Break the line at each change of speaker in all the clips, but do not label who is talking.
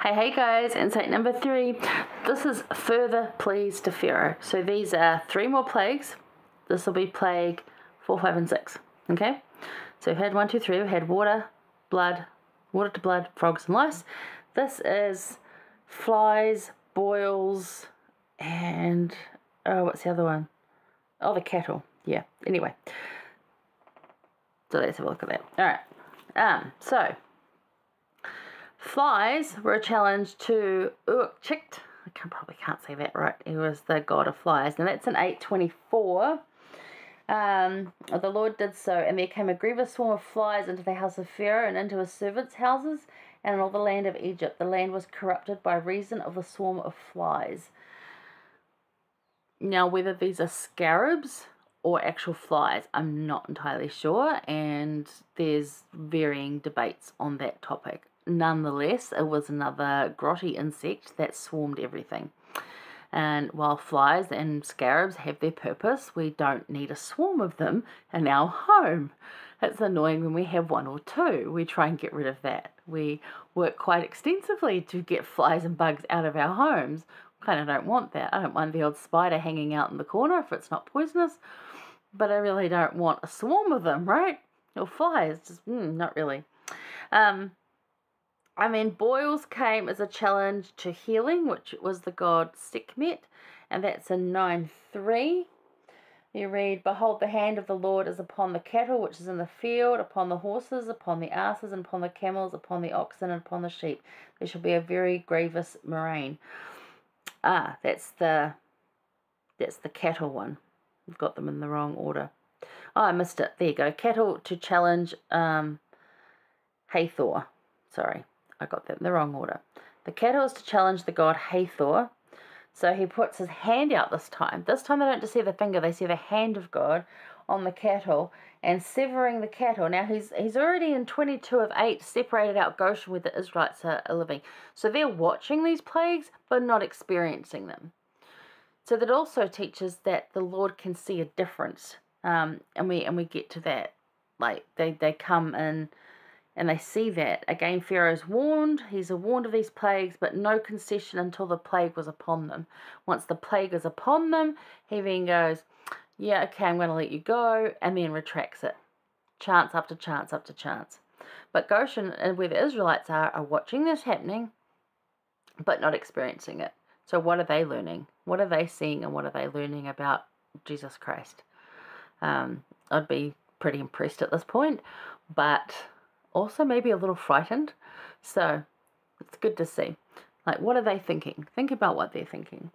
Hey guys, insight number 3. This is further pleas to Pharaoh. So these are 3 more plagues. This will be plague 4, 5, and 6. Okay? So we've had 1, 2, 3. We've had water to blood, frogs and lice. This is flies, boils, and what's the other one? Oh, the cattle. Yeah. Anyway. So let's have a look at that. Alright. So flies were a challenge to Uatchit. I probably can't say that right. He was the god of flies. And that's in 824. The Lord did so, and there came a grievous swarm of flies into the house of Pharaoh and into his servants' houses and in all the land of Egypt. The land was corrupted by reason of the swarm of flies. Now, whether these are scarabs or actual flies, I'm not entirely sure, and there's varying debates on that topic. Nonetheless, it was another grotty insect that swarmed everything. And while flies and scarabs have their purpose, we don't need a swarm of them in our home. It's annoying when we have 1 or 2. We try and get rid of that. We work quite extensively to get flies and bugs out of our homes. Kind of don't want that. I don't mind the odd spider hanging out in the corner if it's not poisonous, but I really don't want a swarm of them, right? Or flies, just not really. Boils came as a challenge to healing, which was the god Sekhmet, and that's in 9:3. You read, "Behold, the hand of the Lord is upon the cattle which is in the field, upon the horses, upon the asses, and upon the camels, upon the oxen, and upon the sheep. There shall be a very grievous murrain." That's the cattle one. I've got them in the wrong order. Oh, I missed it. There you go. Cattle to challenge Hathor. Sorry, I got that in the wrong order. The cattle is to challenge the god Hathor. So he puts his hand out this time. This time they don't just see the finger, they see the hand of God on the cattle and severing the cattle. Now he's already in 22 of 8 separated out Goshen where the Israelites are living. So they're watching these plagues but not experiencing them. So that also teaches that the Lord can see a difference. And we get to that. Like they come in and they see that. Again, Pharaoh's warned. He's warned of these plagues, but no concession until the plague was upon them. Once the plague is upon them, he then goes, yeah, okay, I'm going to let you go, and then retracts it. Chance after chance after chance. But Goshen, where the Israelites are watching this happening, but not experiencing it. So what are they learning? What are they seeing, and what are they learning about Jesus Christ? I'd be pretty impressed at this point, but also maybe a little frightened. So it's good to see. Like, what are they thinking? Think about what they're thinking.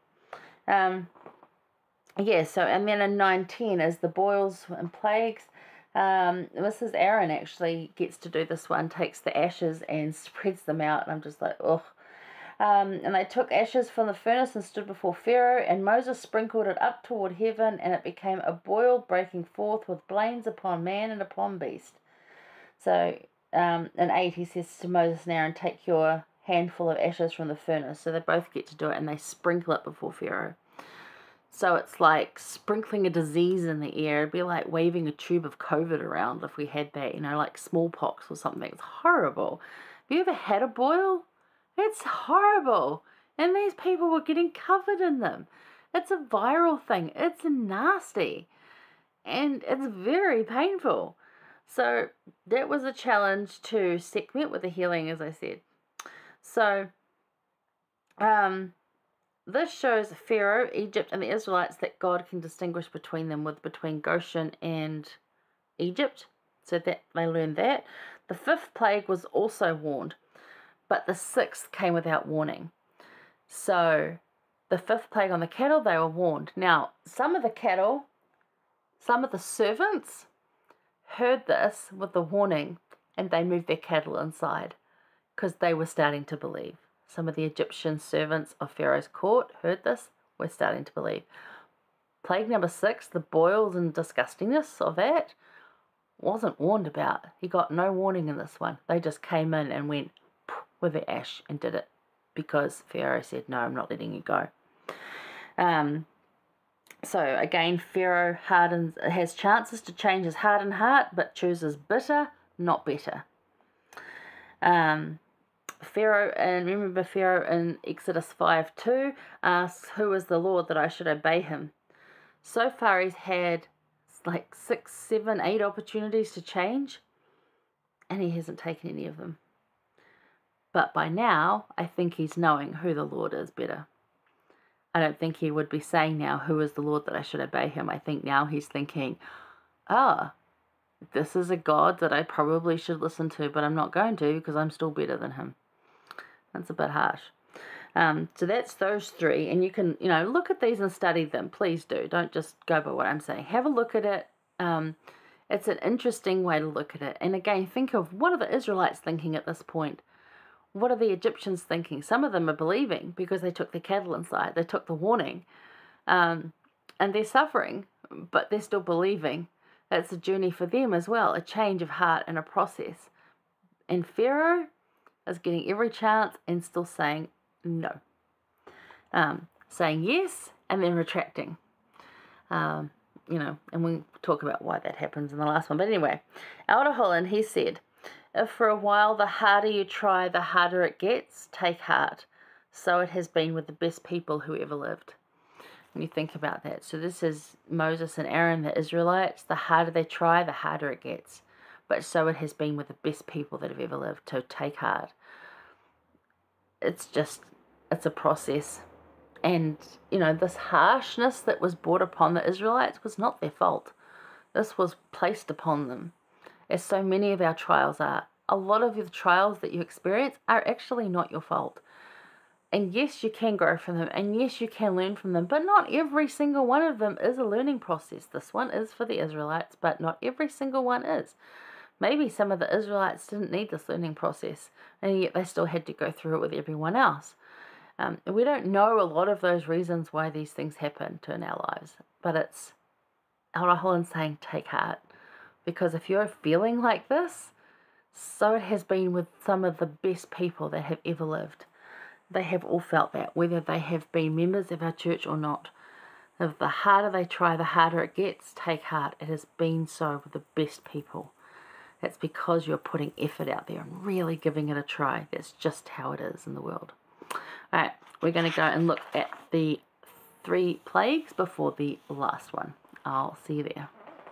So, and then in 9:10 is the boils and plagues. Mrs. Aaron actually gets to do this one, takes the ashes and spreads them out. And I'm just like, ugh. And they took ashes from the furnace and stood before Pharaoh, and Moses sprinkled it up toward heaven, and it became a boil breaking forth with blains upon man and upon beast. So in 8 he says to Moses and Aaron, take your handful of ashes from the furnace. So they both get to do it, and they sprinkle it before Pharaoh. So it's like sprinkling a disease in the air. It'd be like waving a tube of COVID around if we had that, like smallpox or something. It's horrible. Have you ever had a boil? It's horrible. And these people were getting covered in them. It's a viral thing. It's nasty. And it's very painful. So that was a challenge to Sekhmet with the healing, as I said. So this shows Pharaoh, Egypt, and the Israelites that God can distinguish between them, between Goshen and Egypt. So that they learned that. The 5th plague was also warned, but the 6th came without warning. So the 5th plague on the cattle, they were warned. Now, some of the servants heard this with the warning, and they moved their cattle inside because they were starting to believe. Some of the Egyptian servants of Pharaoh's court heard this, were starting to believe. Plague number 6, the boils and disgustingness of that, wasn't warned about. He got no warning in this one. They just came in and went with the ash and did it because Pharaoh said, no, I'm not letting you go. So again, Pharaoh has chances to change his hardened heart, but chooses bitter, not better. Pharaoh, and remember Pharaoh in Exodus 5:2 asks, "Who is the Lord that I should obey him?" So far he's had like 6, 7, 8 opportunities to change, and he hasn't taken any of them. But by now, I think he's knowing who the Lord is better. I don't think he would be saying now, "Who is the Lord that I should obey him?" I think now he's thinking, this is a God that I probably should listen to, but I'm not going to because I'm still better than him. That's a bit harsh. So that's those 3, and you can, look at these and study them. Please do. Don't just go by what I'm saying. Have a look at it. It's an interesting way to look at it. And again, think of, what are the Israelites thinking at this point? What are the Egyptians thinking? Some of them are believing because they took the cattle inside. They took the warning. And they're suffering, but they're still believing. That's a journey for them as well, a change of heart and a process. And Pharaoh is getting every chance and still saying no. Saying yes and then retracting. And we'll talk about why that happens in the last one. But anyway, Elder Holland, he said, "If for a while the harder you try, the harder it gets, take heart. So it has been with the best people who ever lived." When you think about that. So this is Moses and Aaron, the Israelites. The harder they try, the harder it gets. But so it has been with the best people that have ever lived. So take heart. It's a process. And, this harshness that was brought upon the Israelites was not their fault. This was placed upon them, as so many of our trials are. A lot of the trials that you experience are actually not your fault. And yes, you can grow from them, and yes, you can learn from them, but not every single one of them is a learning process. This one is for the Israelites, but not every single one is. Maybe some of the Israelites didn't need this learning process, and yet they still had to go through it with everyone else. We don't know a lot of those reasons why these things happen in our lives, but it's Elder Holland saying, take heart. Because if you're feeling like this, so it has been with some of the best people that have ever lived. They have all felt that, whether they have been members of our church or not. If the harder they try, the harder it gets, take heart. It has been so with the best people. That's because you're putting effort out there and really giving it a try. That's just how it is in the world. All right, we're going to go and look at the 3 plagues before the last one. I'll see you there.